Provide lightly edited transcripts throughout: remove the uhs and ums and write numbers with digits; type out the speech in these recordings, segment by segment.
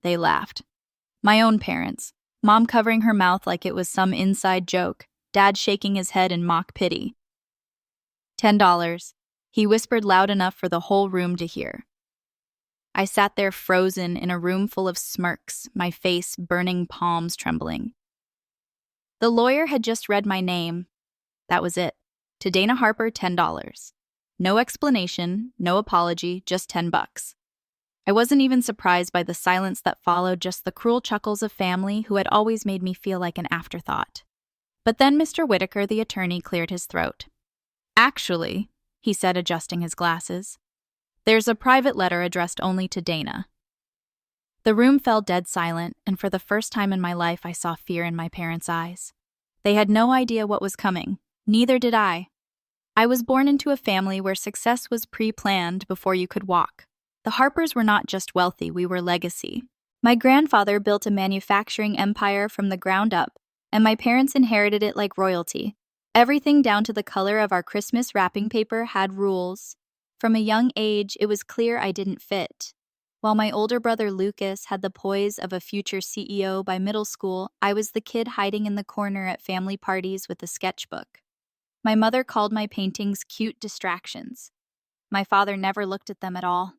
They laughed. My own parents. Mom covering her mouth like it was some inside joke. Dad shaking his head in mock pity. $10. He whispered loud enough for the whole room to hear. I sat there frozen in a room full of smirks, my face burning, palms trembling. The lawyer had just read my name. That was it. To Dana Harper, $10. No explanation, no apology, just $10. I wasn't even surprised by the silence that followed, just the cruel chuckles of family who had always made me feel like an afterthought. But then Mr. Whitaker, the attorney, cleared his throat. Actually, he said, adjusting his glasses, there's a private letter addressed only to Dana. The room fell dead silent, and for the first time in my life I saw fear in my parents' eyes. They had no idea what was coming. Neither did I. I was born into a family where success was pre-planned before you could walk. The Harpers were not just wealthy, we were legacy. My grandfather built a manufacturing empire from the ground up, and my parents inherited it like royalty. Everything down to the color of our Christmas wrapping paper had rules. From a young age, it was clear I didn't fit. While my older brother Lucas had the poise of a future CEO by middle school, I was the kid hiding in the corner at family parties with a sketchbook. My mother called my paintings cute distractions. My father never looked at them at all.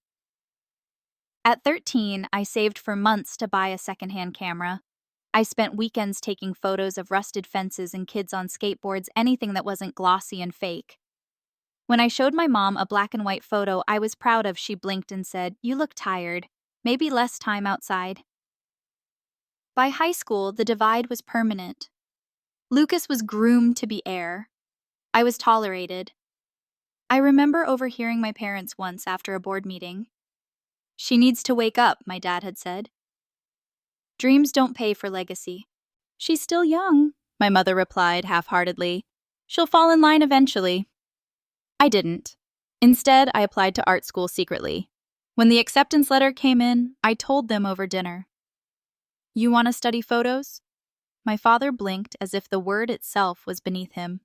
At 13, I saved for months to buy a secondhand camera. I spent weekends taking photos of rusted fences and kids on skateboards, anything that wasn't glossy and fake. When I showed my mom a black and white photo I was proud of, she blinked and said, "You look tired. Maybe less time outside." By high school, the divide was permanent. Lucas was groomed to be heir. I was tolerated. I remember overhearing my parents once after a board meeting. "She needs to wake up," my dad had said. "Dreams don't pay for legacy." "She's still young," my mother replied half-heartedly. "She'll fall in line eventually." I didn't. Instead, I applied to art school secretly. When the acceptance letter came in, I told them over dinner. "You want to study photos?" My father blinked as if the word itself was beneath him.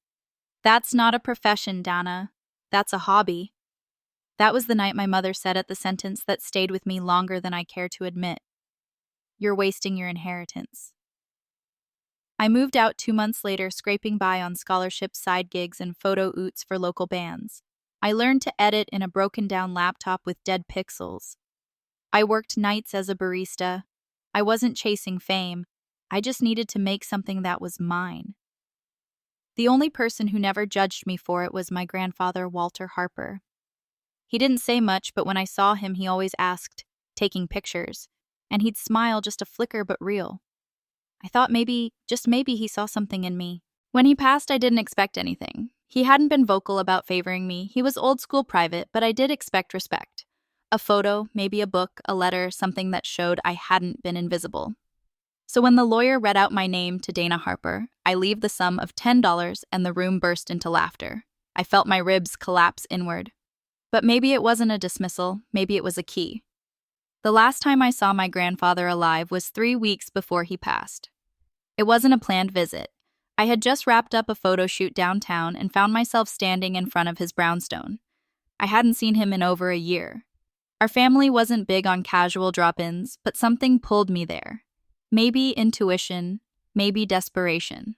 "That's not a profession, Dana. That's a hobby." That was the night my mother said at the sentence that stayed with me longer than I care to admit. "You're wasting your inheritance." I moved out 2 months later, scraping by on scholarships, side gigs, and photo oots for local bands. I learned to edit in a broken-down laptop with dead pixels. I worked nights as a barista. I wasn't chasing fame. I just needed to make something that was mine. The only person who never judged me for it was my grandfather, Walter Harper. He didn't say much, but when I saw him, he always asked, "Taking pictures?" And he'd smile, just a flicker but real. I thought maybe, just maybe, he saw something in me. When he passed, I didn't expect anything. He hadn't been vocal about favoring me. He was old school private, but I did expect respect. A photo, maybe a book, a letter, something that showed I hadn't been invisible. So when the lawyer read out my name to Dana Harper, I leave the sum of $10 and the room burst into laughter. I felt my ribs collapse inward. But maybe it wasn't a dismissal, maybe it was a key. The last time I saw my grandfather alive was 3 weeks before he passed. It wasn't a planned visit. I had just wrapped up a photo shoot downtown and found myself standing in front of his brownstone. I hadn't seen him in over a year. Our family wasn't big on casual drop-ins, but something pulled me there. Maybe intuition, maybe desperation.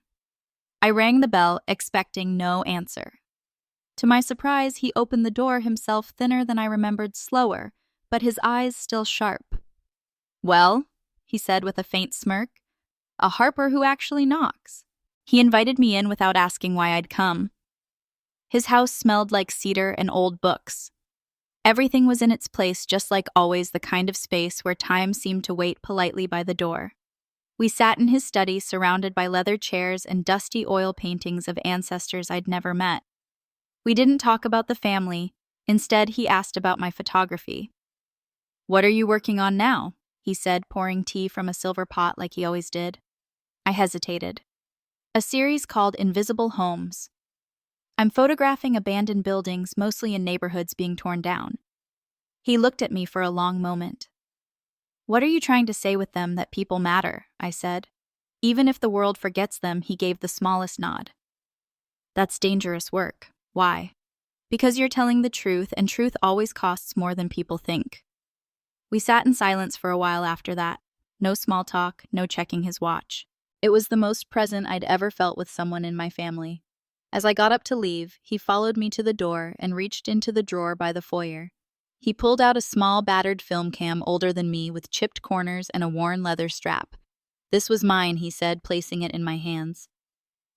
I rang the bell, expecting no answer. To my surprise, he opened the door, himself thinner than I remembered, slower, but his eyes still sharp. "Well," he said with a faint smirk, "a Harper who actually knocks." He invited me in without asking why I'd come. His house smelled like cedar and old books. Everything was in its place, just like always, the kind of space where time seemed to wait politely by the door. We sat in his study, surrounded by leather chairs and dusty oil paintings of ancestors I'd never met. We didn't talk about the family. Instead, he asked about my photography. "What are you working on now?" he said, pouring tea from a silver pot like he always did. I hesitated. "A series called Invisible Homes. I'm photographing abandoned buildings, mostly in neighborhoods being torn down." He looked at me for a long moment. "What are you trying to say with them, that people matter?" I said. Even if the world forgets them, he gave the smallest nod. "That's dangerous work." "Why?" "Because you're telling the truth, and truth always costs more than people think." We sat in silence for a while after that. No small talk, no checking his watch. It was the most present I'd ever felt with someone in my family. As I got up to leave, he followed me to the door and reached into the drawer by the foyer. He pulled out a small battered film cam older than me with chipped corners and a worn leather strap. "This was mine," he said, placing it in my hands.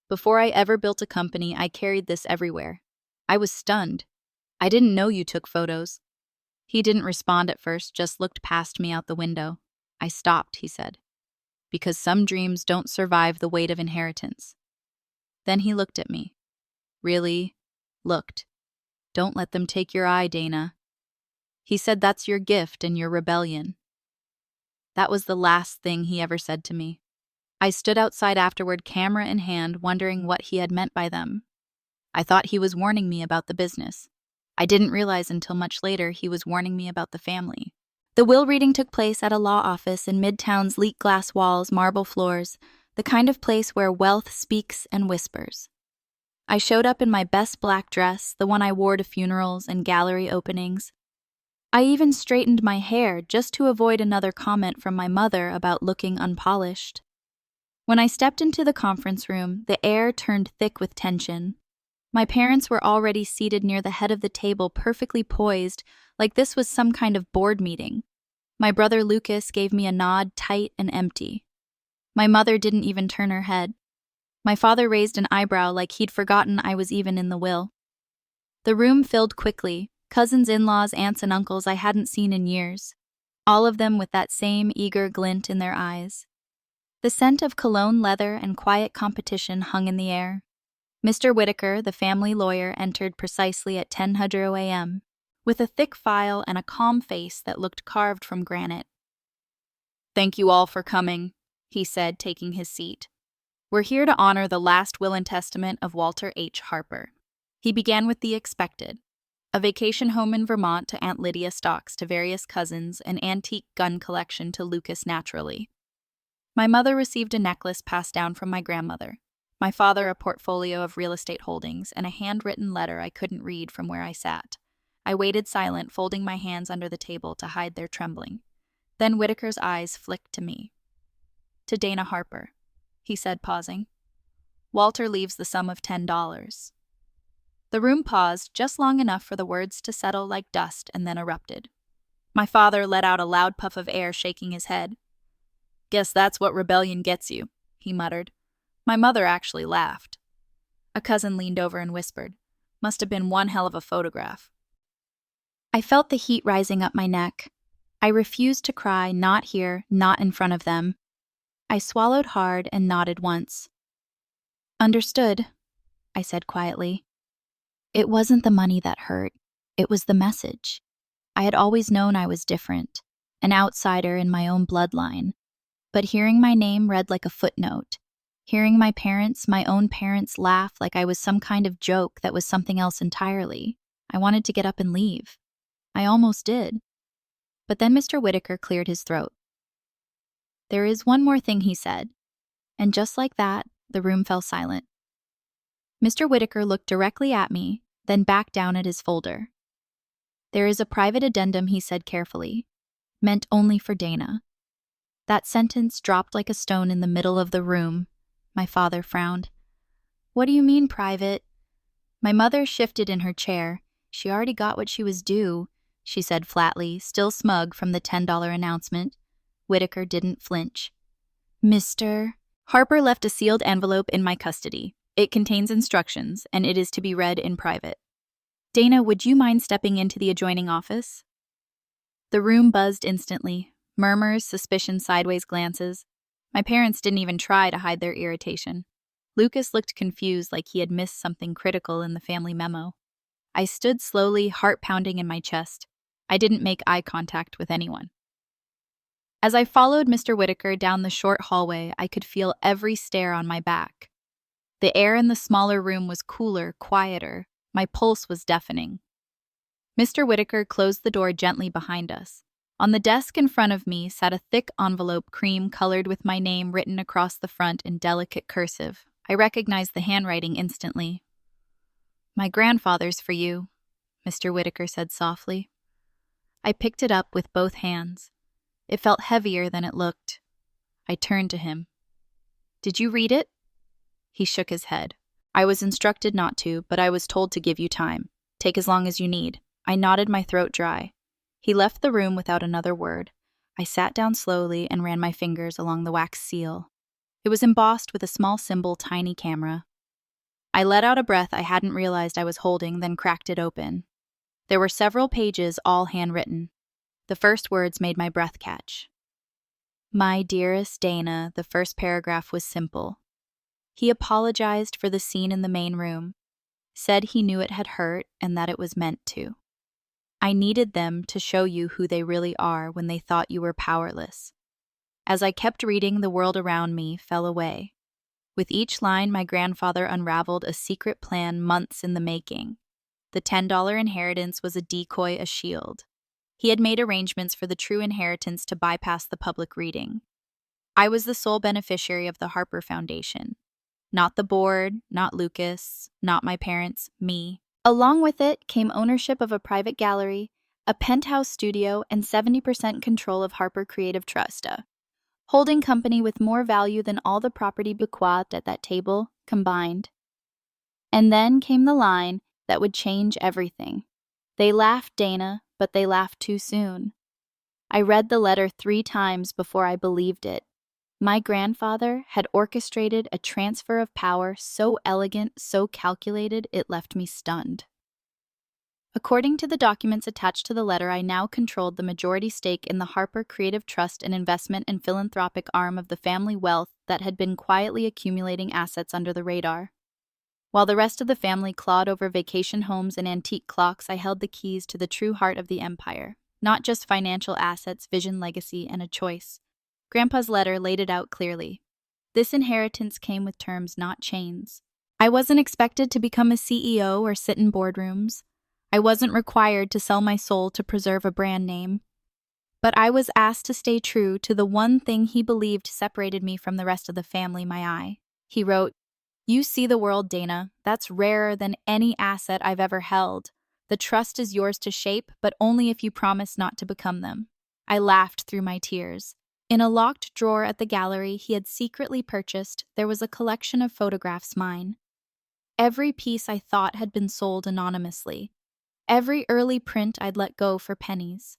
"Before I ever built a company, I carried this everywhere." I was stunned. "I didn't know you took photos." He didn't respond at first, just looked past me out the window. "I stopped," he said, "because some dreams don't survive the weight of inheritance." Then he looked at me. Really looked. "Don't let them take your eye, Dana." He said, "That's your gift and your rebellion." That was the last thing he ever said to me. I stood outside afterward, camera in hand, wondering what he had meant by them. I thought he was warning me about the business. I didn't realize until much later he was warning me about the family. The will reading took place at a law office in Midtown's leak glass walls, marble floors, the kind of place where wealth speaks and whispers. I showed up in my best black dress, the one I wore to funerals and gallery openings. I even straightened my hair just to avoid another comment from my mother about looking unpolished. When I stepped into the conference room, the air turned thick with tension. My parents were already seated near the head of the table, perfectly poised, like this was some kind of board meeting. My brother Lucas gave me a nod, tight and empty. My mother didn't even turn her head. My father raised an eyebrow like he'd forgotten I was even in the will. The room filled quickly, cousins, in-laws, aunts, and uncles I hadn't seen in years, all of them with that same eager glint in their eyes. The scent of cologne, leather, and quiet competition hung in the air. Mr. Whitaker, the family lawyer, entered precisely at 10:00 a.m., with a thick file and a calm face that looked carved from granite. "Thank you all for coming," he said, taking his seat. "We're here to honor the last will and testament of Walter H. Harper." He began with the expected: a vacation home in Vermont to Aunt Lydia, stocks to various cousins, an antique gun collection to Lucas, naturally. My mother received a necklace passed down from my grandmother. My father a portfolio of real estate holdings, and a handwritten letter I couldn't read from where I sat. I waited silent, folding my hands under the table to hide their trembling. Then Whitaker's eyes flicked to me. "To Dana Harper," he said, pausing. "Walter leaves the sum of $10. The room paused just long enough for the words to settle like dust and then erupted. My father let out a loud puff of air, shaking his head. "Guess that's what rebellion gets you," he muttered. My mother actually laughed. A cousin leaned over and whispered, "Must have been one hell of a photograph." I felt the heat rising up my neck. I refused to cry, not here, not in front of them. I swallowed hard and nodded once. "Understood," I said quietly. It wasn't the money that hurt. It was the message. I had always known I was different, an outsider in my own bloodline. But hearing my name read like a footnote, hearing my own parents laugh like I was some kind of joke that was something else entirely, I wanted to get up and leave. I almost did. But then Mr. Whitaker cleared his throat. "There is one more thing," he said. And just like that, the room fell silent. Mr. Whitaker looked directly at me, then back down at his folder. "There is a private addendum," he said carefully, "meant only for Dana." That sentence dropped like a stone in the middle of the room. My father frowned. "What do you mean, private?" My mother shifted in her chair. "She already got what she was due," she said flatly, still smug from the $10 announcement. Whitaker didn't flinch. "Mr. Harper left a sealed envelope in my custody. It contains instructions, and it is to be read in private. Dana, would you mind stepping into the adjoining office?" The room buzzed instantly. Murmurs, suspicion, sideways glances. My parents didn't even try to hide their irritation. Lucas looked confused, like he had missed something critical in the family memo. I stood slowly, heart pounding in my chest. I didn't make eye contact with anyone. As I followed Mr. Whitaker down the short hallway, I could feel every stare on my back. The air in the smaller room was cooler, quieter. My pulse was deafening. Mr. Whitaker closed the door gently behind us. On the desk in front of me sat a thick envelope, cream-colored, with my name written across the front in delicate cursive. I recognized the handwriting instantly. "My grandfather's for you," Mr. Whitaker said softly. I picked it up with both hands. It felt heavier than it looked. I turned to him. "Did you read it?" He shook his head. "I was instructed not to, but I was told to give you time. Take as long as you need." I nodded, my throat dry. He left the room without another word. I sat down slowly and ran my fingers along the wax seal. It was embossed with a small symbol, tiny camera. I let out a breath I hadn't realized I was holding, then cracked it open. There were several pages, all handwritten. The first words made my breath catch. "My dearest Dana," the first paragraph was simple. He apologized for the scene in the main room, said he knew it had hurt and that it was meant to. I needed them to show you who they really are when they thought you were powerless. As I kept reading, the world around me fell away. With each line, my grandfather unraveled a secret plan months in the making. The $10 inheritance was a decoy, a shield. He had made arrangements for the true inheritance to bypass the public reading. I was the sole beneficiary of the Harper Foundation. Not the board, not Lucas, not my parents, me. Along with it came ownership of a private gallery, a penthouse studio, and 70% control of Harper Creative Trust, a holding company with more value than all the property bequeathed at that table combined. And then came the line that would change everything. "They laughed, Dana, but they laughed too soon." I read the letter 3 times before I believed it. My grandfather had orchestrated a transfer of power so elegant, so calculated, it left me stunned. According to the documents attached to the letter, I now controlled the majority stake in the Harper Creative Trust, an investment and philanthropic arm of the family wealth that had been quietly accumulating assets under the radar. While the rest of the family clawed over vacation homes and antique clocks, I held the keys to the true heart of the empire. Not just financial assets, vision, legacy, and a choice. Grandpa's letter laid it out clearly. This inheritance came with terms, not chains. I wasn't expected to become a CEO or sit in boardrooms. I wasn't required to sell my soul to preserve a brand name. But I was asked to stay true to the one thing he believed separated me from the rest of the family, my eye. He wrote, "You see the world, Dana. That's rarer than any asset I've ever held. The trust is yours to shape, but only if you promise not to become them." I laughed through my tears. In a locked drawer at the gallery he had secretly purchased, there was a collection of photographs mine. Every piece I thought had been sold anonymously. Every early print I'd let go for pennies.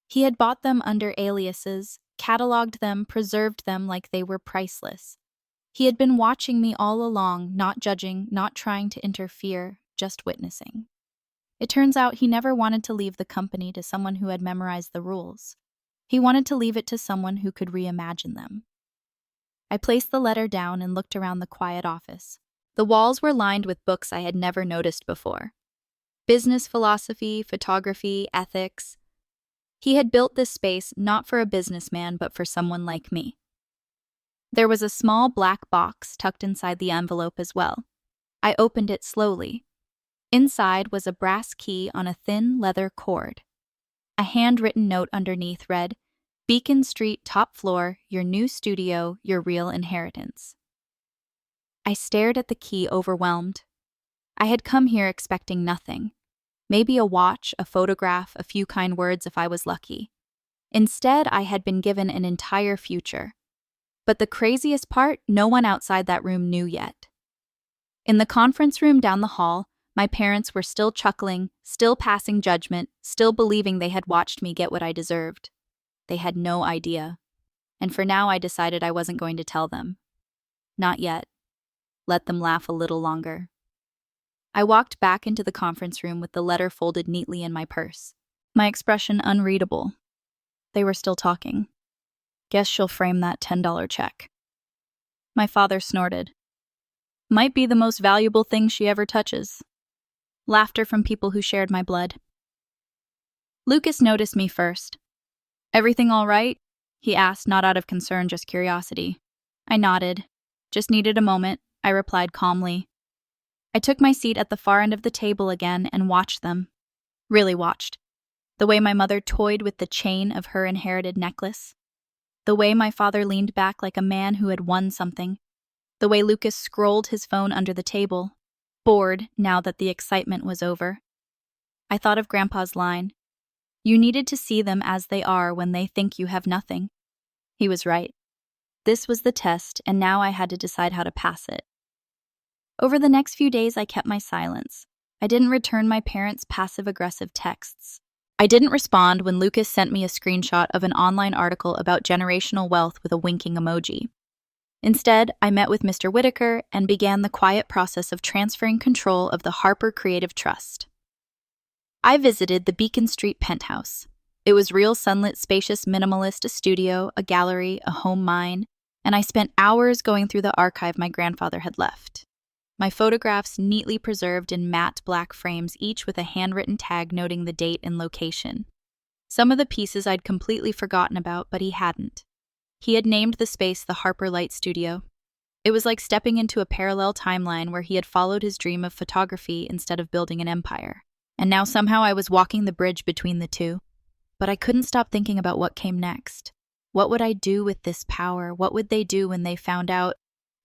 He had bought them under aliases, cataloged them, preserved them like they were priceless. He had been watching me all along, not judging, not trying to interfere, just witnessing. It turns out he never wanted to leave the company to someone who had memorized the rules. He wanted to leave it to someone who could reimagine them. I placed the letter down and looked around the quiet office. The walls were lined with books I had never noticed before. Business philosophy, photography, ethics. He had built this space not for a businessman, but for someone like me. There was a small black box tucked inside the envelope as well. I opened it slowly. Inside was a brass key on a thin leather cord. A handwritten note underneath read, "Beacon Street, top floor, your new studio, your real inheritance." I stared at the key, overwhelmed. I had come here expecting nothing. Maybe a watch, a photograph, a few kind words if I was lucky. Instead, I had been given an entire future. But the craziest part, no one outside that room knew yet. In the conference room down the hall, my parents were still chuckling, still passing judgment, still believing they had watched me get what I deserved. They had no idea. And for now, I decided I wasn't going to tell them. Not yet. Let them laugh a little longer. I walked back into the conference room with the letter folded neatly in my purse. My expression unreadable. They were still talking. "Guess she'll frame that $10 check." My father snorted. "Might be the most valuable thing she ever touches." Laughter from people who shared my blood. Lucas noticed me first. "Everything all right?" he asked, not out of concern, just curiosity. I nodded. "Just needed a moment," I replied calmly. I took my seat at the far end of the table again and watched them. Really watched. The way my mother toyed with the chain of her inherited necklace. The way my father leaned back like a man who had won something. The way Lucas scrolled his phone under the table, bored now that the excitement was over. I thought of Grandpa's line, "You needed to see them as they are when they think you have nothing." He was right. This was the test, and now I had to decide how to pass it. Over the next few days, I kept my silence. I didn't return my parents' passive-aggressive texts. I didn't respond when Lucas sent me a screenshot of an online article about generational wealth with a winking emoji. Instead, I met with Mr. Whitaker and began the quiet process of transferring control of the Harper Creative Trust. I visited the Beacon Street penthouse. It was real sunlit, spacious, minimalist, a studio, a gallery, a home mine, and I spent hours going through the archive my grandfather had left. My photographs neatly preserved in matte black frames, each with a handwritten tag noting the date and location. Some of the pieces I'd completely forgotten about, but he hadn't. He had named the space the Harper Light Studio. It was like stepping into a parallel timeline where he had followed his dream of photography instead of building an empire. And now somehow I was walking the bridge between the two. But I couldn't stop thinking about what came next. What would I do with this power? What would they do when they found out?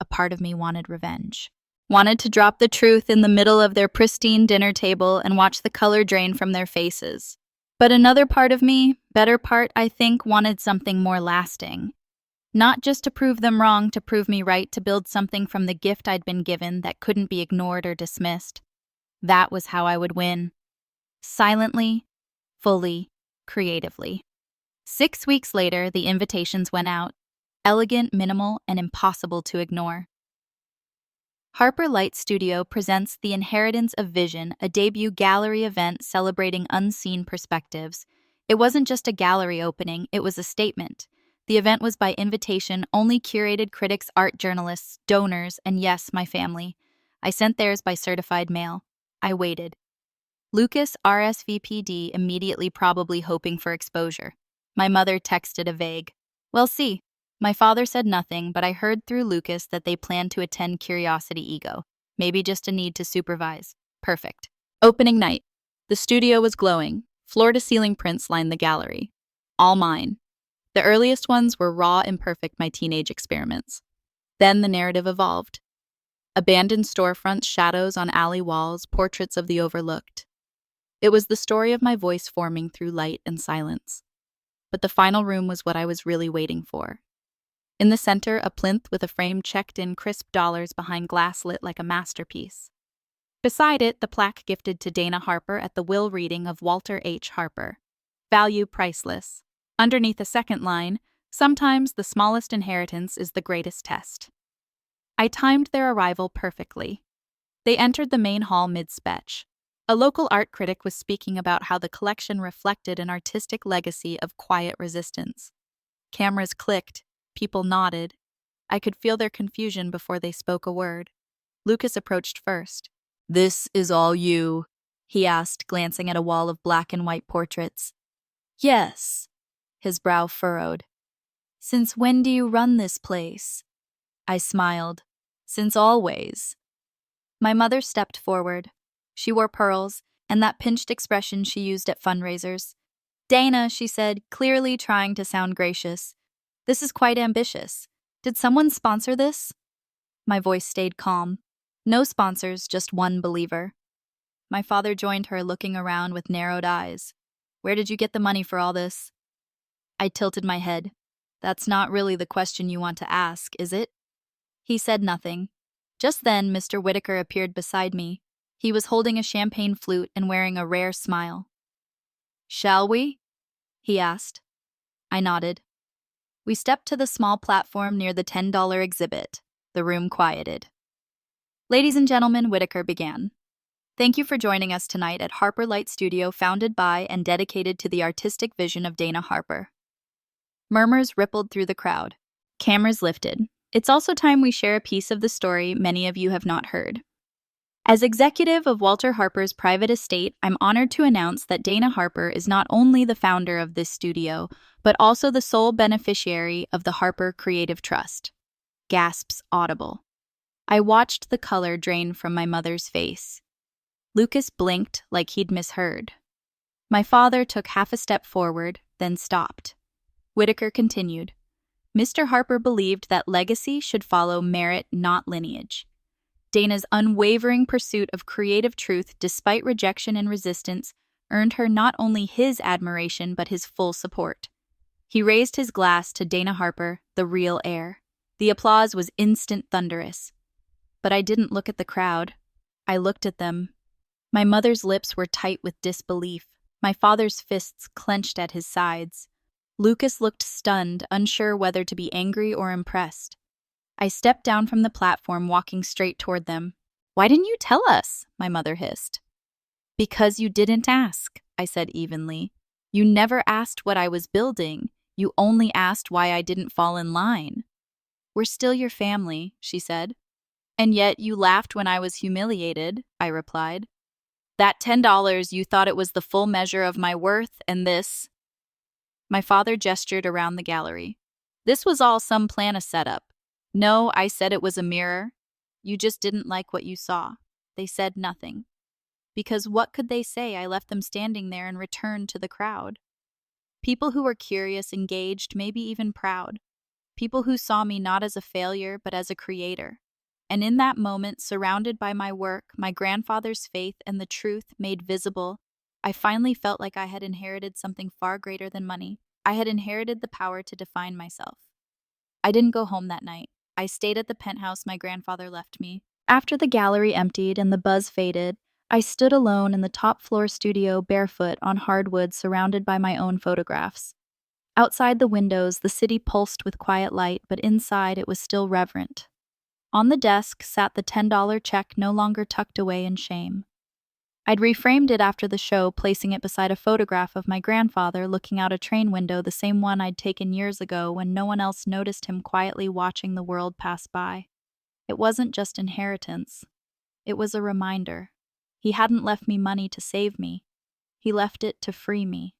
A part of me wanted revenge. Wanted to drop the truth in the middle of their pristine dinner table and watch the color drain from their faces. But another part of me, better part, I think, wanted something more lasting. Not just to prove them wrong, to prove me right, to build something from the gift I'd been given that couldn't be ignored or dismissed. That was how I would win. Silently, fully, creatively. 6 weeks later, the invitations went out. Elegant, minimal, and impossible to ignore. Harper Light Studio presents The Inheritance of Vision, a debut gallery event celebrating unseen perspectives. It wasn't just a gallery opening, it was a statement. The event was by invitation, only curated critics, art journalists, donors, and yes, my family. I sent theirs by certified mail. I waited. Lucas RSVP'd immediately, probably hoping for exposure. My mother texted a vague, "We'll see." My father said nothing, but I heard through Lucas that they planned to attend Curiosity Ego. Maybe just a need to supervise. Perfect. Opening night. The studio was glowing. Floor-to-ceiling prints lined the gallery. All mine. The earliest ones were raw, imperfect, my teenage experiments. Then the narrative evolved. Abandoned storefronts, shadows on alley walls, portraits of the overlooked. It was the story of my voice forming through light and silence. But the final room was what I was really waiting for. In the center, a plinth with a frame checked in crisp dollars behind glass lit like a masterpiece. Beside it, the plaque gifted to Dana Harper at the will reading of Walter H. Harper. Value priceless. Underneath a second line, sometimes the smallest inheritance is the greatest test. I timed their arrival perfectly. They entered the main hall mid-spec. A local art critic was speaking about how the collection reflected an artistic legacy of quiet resistance. Cameras clicked. People nodded. I could feel their confusion before they spoke a word. Lucas approached first. "This is all you?" he asked, glancing at a wall of black and white portraits. "Yes." His brow furrowed. "Since when do you run this place?" I smiled. "Since always." My mother stepped forward. She wore pearls, and that pinched expression she used at fundraisers. "Dana," she said, clearly trying to sound gracious. "This is quite ambitious. Did someone sponsor this?" My voice stayed calm. No sponsors, just one believer. My father joined her, looking around with narrowed eyes. "Where did you get the money for all this?" I tilted my head. "That's not really the question you want to ask, is it?" He said nothing. Just then, Mr. Whitaker appeared beside me. He was holding a champagne flute and wearing a rare smile. "Shall we?" he asked. I nodded. We stepped to the small platform near the $10 exhibit. The room quieted. "Ladies and gentlemen," Whitaker began. "Thank you for joining us tonight at Harper Light Studio, founded by and dedicated to the artistic vision of Dana Harper." Murmurs rippled through the crowd. Cameras lifted. It's also time we share a piece of the story many of you have not heard. As executive of Walter Harper's private estate, I'm honored to announce that Dana Harper is not only the founder of this studio, but also the sole beneficiary of the Harper Creative Trust. Gasps audible. I watched the color drain from my mother's face. Lucas blinked like he'd misheard. My father took half a step forward, then stopped. Whitaker continued. Mr. Harper believed that legacy should follow merit, not lineage. Dana's unwavering pursuit of creative truth, despite rejection and resistance, earned her not only his admiration but his full support. He raised his glass to Dana Harper, the real heir. The applause was instant thunderous. But I didn't look at the crowd. I looked at them. My mother's lips were tight with disbelief. My father's fists clenched at his sides. Lucas looked stunned, unsure whether to be angry or impressed. I stepped down from the platform, walking straight toward them. "Why didn't you tell us?" my mother hissed. "Because you didn't ask," I said evenly. "You never asked what I was building. You only asked why I didn't fall in line." "We're still your family," she said. "And yet you laughed when I was humiliated," I replied. "That $10, you thought it was the full measure of my worth, and this—" My father gestured around the gallery. "This was all some plan a setup." "No," I said, "it was a mirror. You just didn't like what you saw." They said nothing. Because what could they say? I left them standing there and returned to the crowd. People who were curious, engaged, maybe even proud. People who saw me not as a failure, but as a creator. And in that moment, surrounded by my work, my grandfather's faith, and the truth made visible, I finally felt like I had inherited something far greater than money. I had inherited the power to define myself. I didn't go home that night. I stayed at the penthouse my grandfather left me. After the gallery emptied and the buzz faded, I stood alone in the top-floor studio, barefoot on hardwood, surrounded by my own photographs. Outside the windows, the city pulsed with quiet light, but inside it was still reverent. On the desk sat the $10 check, no longer tucked away in shame. I'd reframed it after the show, placing it beside a photograph of my grandfather looking out a train window, the same one I'd taken years ago when no one else noticed him quietly watching the world pass by. It wasn't just inheritance. It was a reminder. He hadn't left me money to save me. He left it to free me.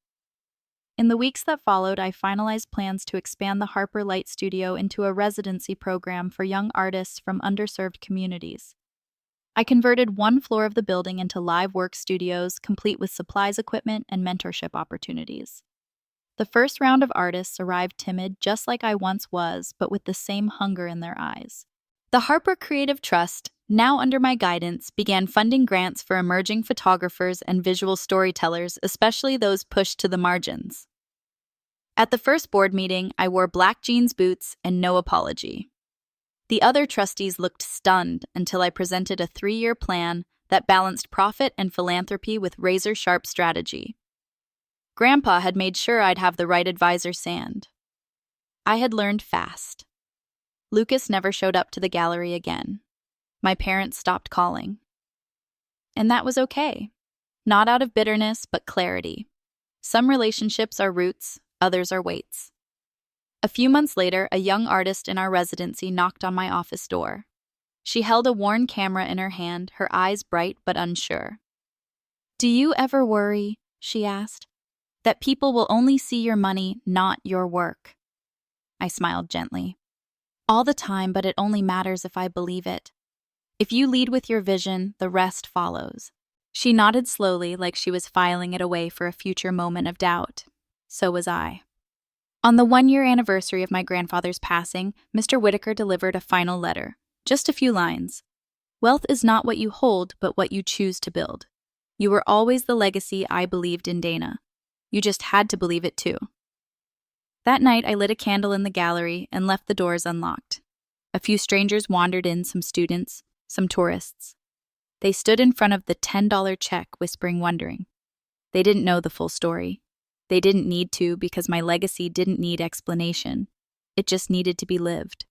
In the weeks that followed, I finalized plans to expand the Harper Light Studio into a residency program for young artists from underserved communities. I converted one floor of the building into live work studios, complete with supplies, equipment, and mentorship opportunities. The first round of artists arrived timid, just like I once was, but with the same hunger in their eyes. The Harper Creative Trust, now under my guidance, began funding grants for emerging photographers and visual storytellers, especially those pushed to the margins. At the first board meeting, I wore black jeans boots and no apology. The other trustees looked stunned until I presented a 3-year plan that balanced profit and philanthropy with razor-sharp strategy. Grandpa had made sure I'd have the right advisor sand. I had learned fast. Lucas never showed up to the gallery again. My parents stopped calling. And that was okay. Not out of bitterness, but clarity. Some relationships are roots, others are weights. A few months later, a young artist in our residency knocked on my office door. She held a worn camera in her hand, her eyes bright but unsure. "Do you ever worry," she asked, "that people will only see your money, not your work?" I smiled gently. "All the time, but it only matters if I believe it. If you lead with your vision, the rest follows." She nodded slowly, like she was filing it away for a future moment of doubt. So was I. On the 1-year anniversary of my grandfather's passing, Mr. Whitaker delivered a final letter. Just a few lines. "Wealth is not what you hold, but what you choose to build. You were always the legacy I believed in, Dana. You just had to believe it too." That night, I lit a candle in the gallery and left the doors unlocked. A few strangers wandered in, some students, some tourists. They stood in front of the $10 check, whispering, wondering. They didn't know the full story. They didn't need to, because my legacy didn't need explanation. It just needed to be lived.